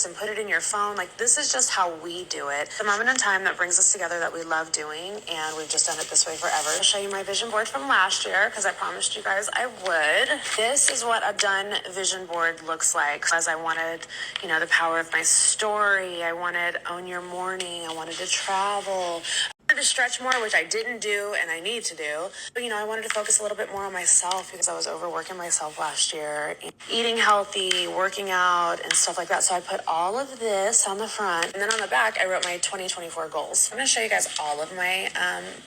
and put it in your phone. Like, this is just how we do it. The moment in time that brings us together that we love doing, and we've just done it this way forever. I'll show you my vision board from last year because I promised you guys I would. This is what a done vision board looks like. As I wanted, the power of my story. I wanted own your morning. I wanted to travel. I wanted to stretch more, which I didn't do and I need to do. But, I wanted to focus a little bit more on myself because I was overworking myself last year. Eating healthy, working out, and stuff like that. So I put all of this on the front. And then on the back, I wrote my 2024 goals. I'm going to show you guys all of my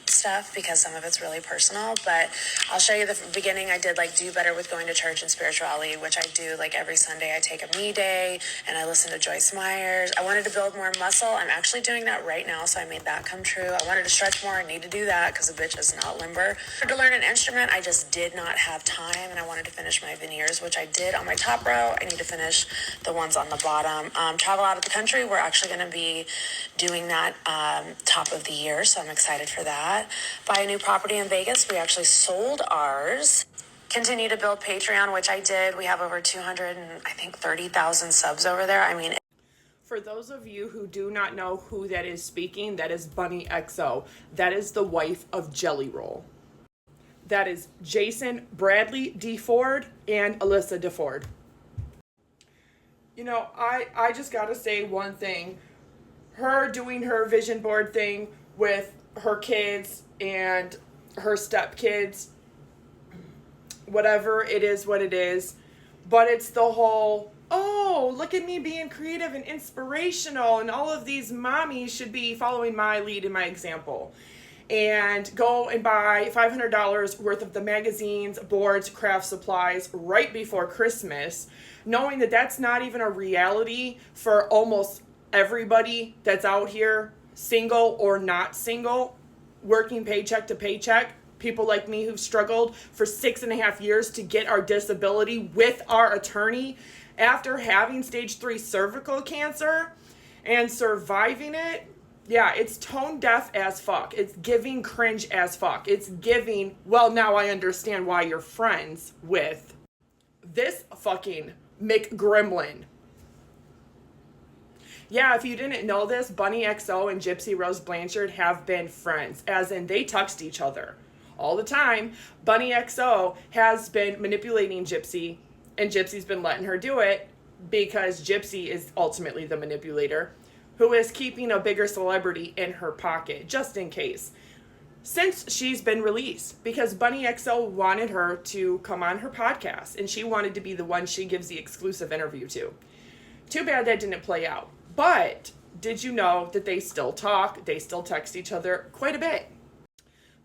stuff because some of it's really personal. But I'll show you the beginning. I did do better with going to church and spirituality, which I do every Sunday. I take a me day and I listen to Joyce Myers. I wanted to build more muscle. I'm actually doing that right now. So I made that come true. I wanted to stretch more. I need to do that because the bitch is not limber. To learn an instrument, I just did not have time, and I wanted to finish my veneers, which I did on my top row. I need to finish the ones on the bottom. Travel out of the country. We're actually going to be doing that top of the year, so I'm excited for that. Buy a new property in Vegas. We actually sold ours. Continue to build Patreon, which I did. We have over 230,000 subs over there. For those of you who do not know who that is speaking, that is Bunny XO. That is the wife of Jelly Roll. That is Jason Bradley DeFord and Alyssa DeFord. I just gotta say one thing. Her doing her vision board thing with her kids and her stepkids, whatever, it is what it is. But it's the whole, oh, look at me being creative and inspirational, and all of these mommies should be following my lead and my example. And go and buy $500 worth of the magazines, boards, craft supplies right before Christmas, knowing that that's not even a reality for almost everybody that's out here, single or not single, working paycheck to paycheck. People like me who've struggled for 6.5 years to get our disability with our attorney after having stage 3 cervical cancer and surviving it. Yeah, it's tone deaf as fuck. It's giving cringe as fuck. It's giving, well, now I understand why you're friends with this fucking McGremlin. Yeah, if you didn't know this, Bunny XO and Gypsy Rose Blanchard have been friends, as in they text each other all the time. Bunny XO has been manipulating Gypsy, and Gypsy's been letting her do it because Gypsy is ultimately the manipulator, who is keeping a bigger celebrity in her pocket, just in case. Since she's been released, because Bunny XO wanted her to come on her podcast, and she wanted to be the one she gives the exclusive interview to. Too bad that didn't play out. But did you know that they still talk, they still text each other quite a bit?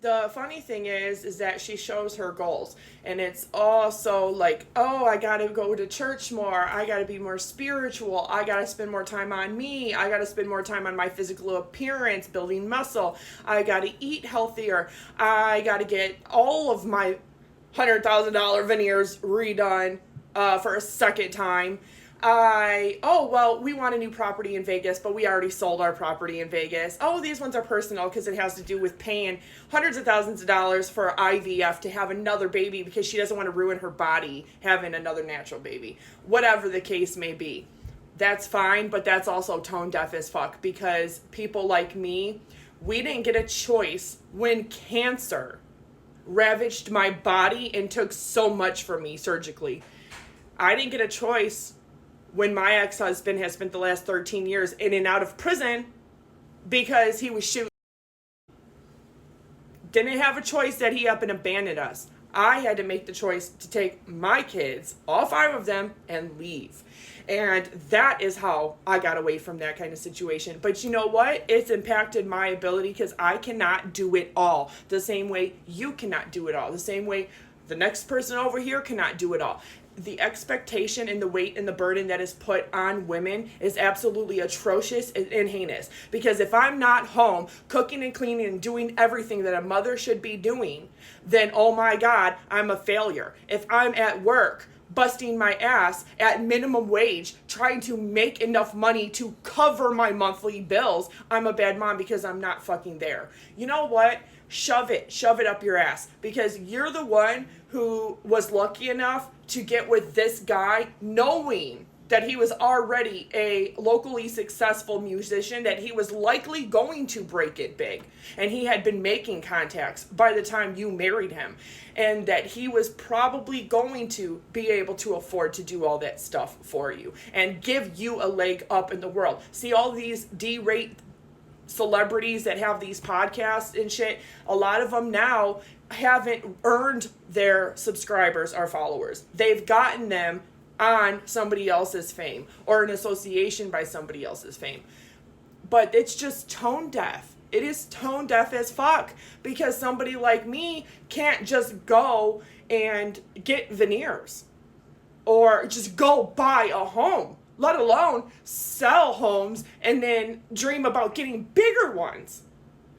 The funny thing is that she shows her goals, and it's also oh, I gotta go to church more, I gotta be more spiritual, I gotta spend more time on me, I gotta spend more time on my physical appearance, building muscle, I gotta eat healthier, I gotta get all of my $100,000 veneers redone for a second time. We want a new property in Vegas, but we already sold our property in Vegas. Oh, these ones are personal because it has to do with paying hundreds of thousands of dollars for IVF to have another baby because she doesn't want to ruin her body having another natural baby. Whatever the case may be. That's fine, but that's also tone deaf as fuck because people like me, we didn't get a choice when cancer ravaged my body and took so much from me surgically. I didn't get a choice when my ex-husband has spent the last 13 years in and out of prison because he was shooting. Didn't have a choice that he up and abandoned us. I had to make the choice to take my kids, all 5 of them, and leave. And that is how I got away from that kind of situation. But you know what? It's impacted my ability because I cannot do it all. The same way you cannot do it all. The same way the next person over here cannot do it all. The expectation and the weight and the burden that is put on women is absolutely atrocious and heinous. Because if I'm not home cooking and cleaning and doing everything that a mother should be doing, then oh my God, I'm a failure. If I'm at work busting my ass at minimum wage, trying to make enough money to cover my monthly bills, I'm a bad mom because I'm not fucking there. You know what? Shove it up your ass, because you're the one who was lucky enough to get with this guy knowing that he was already a locally successful musician, that he was likely going to break it big, and he had been making contacts by the time you married him, and that he was probably going to be able to afford to do all that stuff for you and give you a leg up in the world. See all these D-rate celebrities that have these podcasts and shit, a lot of them now haven't earned their subscribers or followers. They've gotten them on somebody else's fame or an association by somebody else's fame. But it's just tone deaf. It is tone deaf as fuck, because somebody like me can't just go and get veneers or just go buy a home, let alone sell homes and then dream about getting bigger ones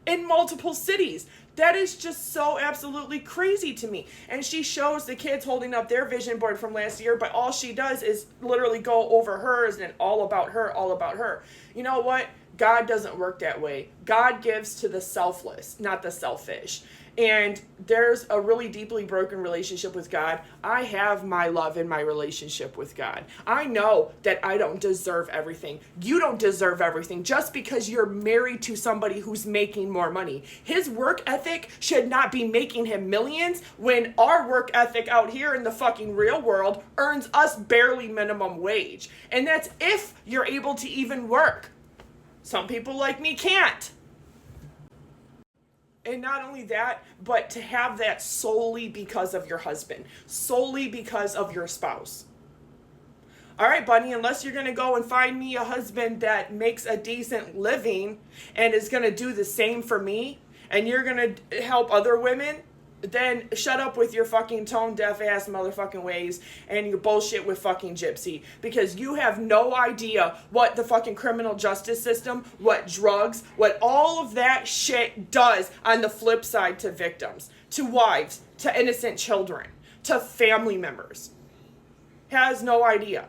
in multiple cities. That is just so absolutely crazy to me. And she shows the kids holding up their vision board from last year, but all she does is literally go over hers and all about her, all about her. You know what? God doesn't work that way. God gives to the selfless, not the selfish. And there's a really deeply broken relationship with God. I have my love in my relationship with God. I know that I don't deserve everything. You don't deserve everything just because you're married to somebody who's making more money. His work ethic should not be making him millions when our work ethic out here in the fucking real world earns us barely minimum wage. And that's if you're able to even work. Some people like me can't. And not only that, but to have that solely because of your husband, solely because of your spouse. All right, Bunny, unless you're going to go and find me a husband that makes a decent living and is going to do the same for me, and you're going to help other women, then shut up with your fucking tone deaf ass motherfucking ways and your bullshit with fucking Gypsy, because you have no idea what the fucking criminal justice system, what drugs, what all of that shit does on the flip side to victims, to wives, to innocent children, to family members. Has no idea.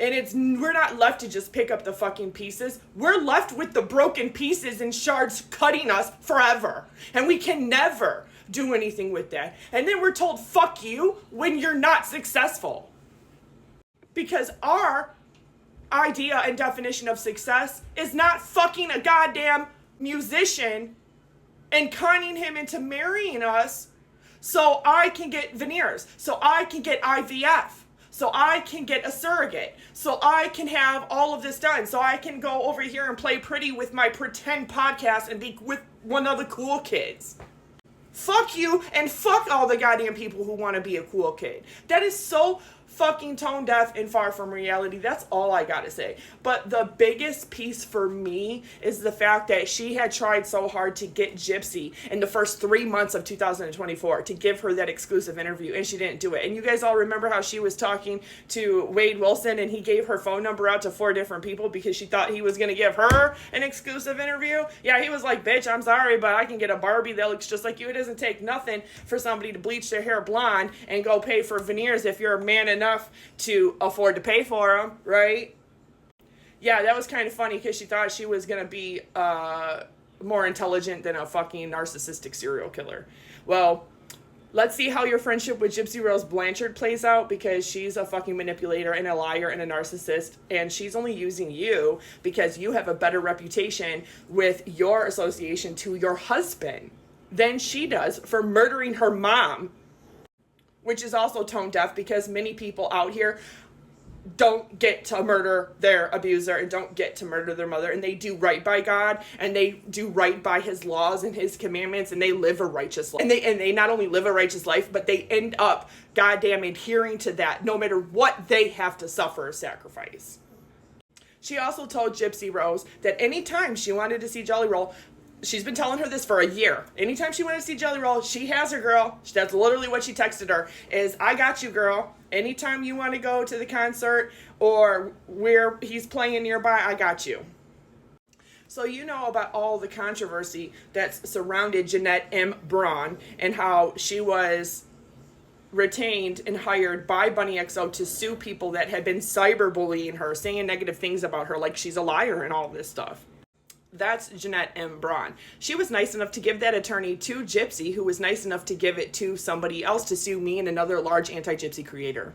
And we're not left to just pick up the fucking pieces. We're left with the broken pieces and shards cutting us forever. And we can never do anything with that. And then we're told, fuck you, when you're not successful. Because our idea and definition of success is not fucking a goddamn musician and conning him into marrying us so I can get veneers, so I can get IVF, so I can get a surrogate, so I can have all of this done, so I can go over here and play pretty with my pretend podcast and be with one of the cool kids. Fuck you, and fuck all the goddamn people who want to be a cool kid. That is so fucking tone deaf and far from reality. That's all I gotta say. But the biggest piece for me is the fact that she had tried so hard to get Gypsy in the first 3 months of 2024 to give her that exclusive interview, and she didn't do it. And you guys all remember how she was talking to Wade Wilson and he gave her phone number out to 4 different people because she thought he was gonna give her an exclusive interview? Yeah, he was like, bitch, I'm sorry, but I can get a Barbie that looks just like you. It doesn't take nothing for somebody to bleach their hair blonde and go pay for veneers if you're a man enough to afford to pay for them, right? Yeah, that was kind of funny because she thought she was going to be more intelligent than a fucking narcissistic serial killer. Well, let's see how your friendship with Gypsy Rose Blanchard plays out, because she's a fucking manipulator and a liar and a narcissist, and she's only using you because you have a better reputation with your association to your husband than she does for murdering her mom, which is also tone deaf because many people out here don't get to murder their abuser and don't get to murder their mother, and they do right by God and they do right by his laws and his commandments, and they live a righteous life. And they not only live a righteous life, but they end up goddamn adhering to that no matter what they have to suffer or sacrifice. She also told Gypsy Rose that anytime she wanted to see Jelly Roll, she's been telling her this for a year. Anytime she wanted to see Jelly Roll, she has her, girl. That's literally what she texted her, is, I got you, girl. Anytime you want to go to the concert or where he's playing nearby, I got you. So you know about all the controversy that's surrounded Jeanette M Braun and how she was retained and hired by Bunny XO to sue people that had been cyberbullying her, saying negative things about her, like she's a liar and all this stuff. That's Jeanette M Braun. She was nice enough to give that attorney to Gypsy, who was nice enough to give it to somebody else to sue me and another large anti-gypsy creator.